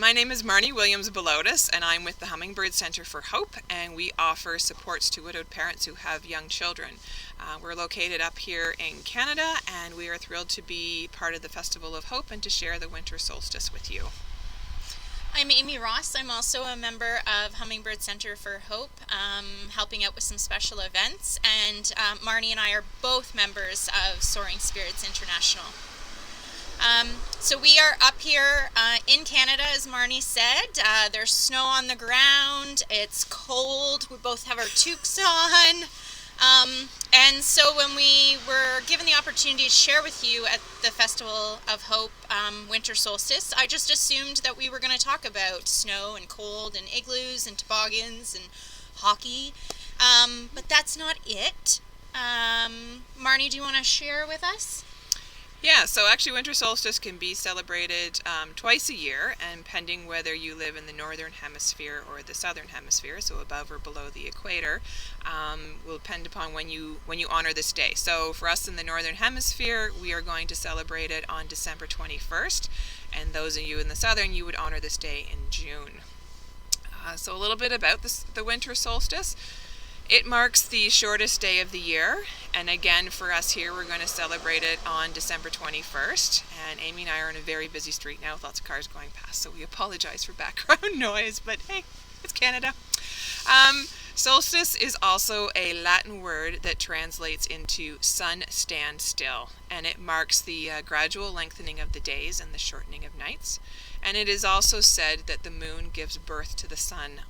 My name is Marny Williams-Balodis, and I'm with the Hummingbird Centre for Hope, and we offer supports to widowed parents who have young children. We're located up here in Canada, and we are thrilled to be part of the Festival of Hope and to share the Winter Solstice with you. I'm Amy Ross. I'm also a member of Hummingbird Centre for Hope, helping out with some special events, and Marny and I are both members of Soaring Spirits International. So we are up here in Canada, as Marny said. There's snow on the ground, it's cold, we both have our toques on. And so when we were given the opportunity to share with you at the Festival of Hope Winter Solstice, I just assumed that we were going to talk about snow and cold and igloos and toboggans and hockey, but that's not it. Marny, do you want to share with us? Yeah, so actually Winter Solstice can be celebrated twice a year, and pending whether you live in the northern hemisphere or the southern hemisphere, so above or below the equator, will depend upon when you honor this day. So for us in the northern hemisphere, we are going to celebrate it on December 21st, and those of you in the southern, you would honor this day in June. So a little bit about the Winter Solstice. It marks the shortest day of the year, and again for us here we're going to celebrate it on December 21st, and Amy and I are on a very busy street now with lots of cars going past, so we apologize for background noise, but hey, it's Canada. Solstice is also a Latin word that translates into sun stand still, and it marks the gradual lengthening of the days and the shortening of nights, and it is also said that the moon gives birth to the sun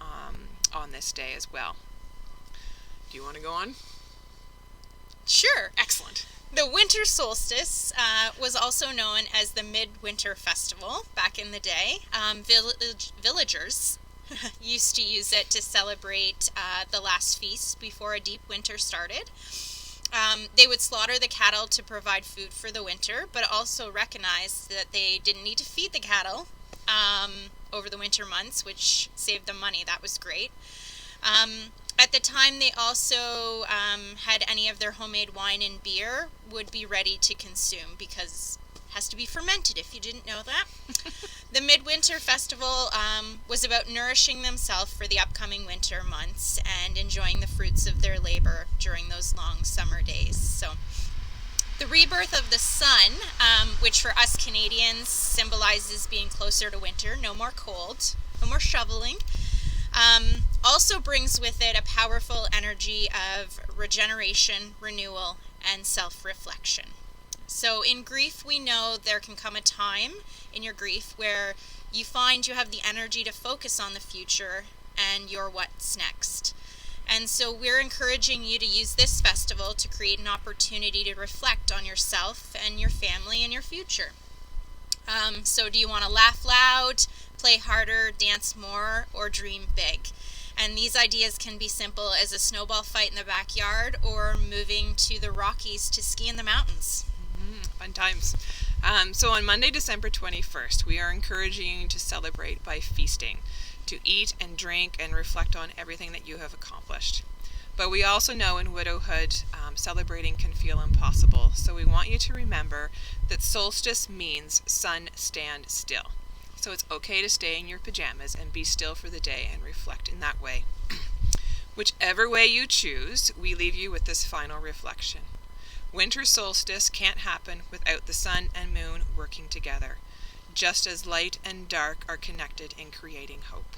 on this day as well. Do you want to go on? Sure. Excellent. The Winter Solstice was also known as the Midwinter Festival back in the day. Villagers used to use it to celebrate the last feast before a deep winter started. They would slaughter the cattle to provide food for the winter, but also recognized that they didn't need to feed the cattle over the winter months, which saved them money. That was great. At the time, they also had any of their homemade wine and beer would be ready to consume because it has to be fermented, if you didn't know that. The Midwinter Festival was about nourishing themselves for the upcoming winter months and enjoying the fruits of their labor during those long summer days. So, the rebirth of the sun, which for us Canadians symbolizes being closer to winter, no more cold, no more shoveling, also brings with it a powerful energy of regeneration, renewal, and self-reflection. So in grief, we know there can come a time in your grief where you find you have the energy to focus on the future and your what's next. And so we're encouraging you to use this festival to create an opportunity to reflect on yourself and your family and your future. So do you want to laugh loud, play harder, dance more, or dream big? And these ideas can be simple as a snowball fight in the backyard or moving to the Rockies to ski in the mountains. Fun times. So on Monday, December 21st, we are encouraging you to celebrate by feasting, to eat and drink and reflect on everything that you have accomplished. But we also know in widowhood, celebrating can feel impossible. So we want you to remember that solstice means sun stand still. So it's okay to stay in your pajamas and be still for the day and reflect in that way. Whichever way you choose, we leave you with this final reflection. Winter solstice can't happen without the sun and moon working together, just as light and dark are connected in creating hope.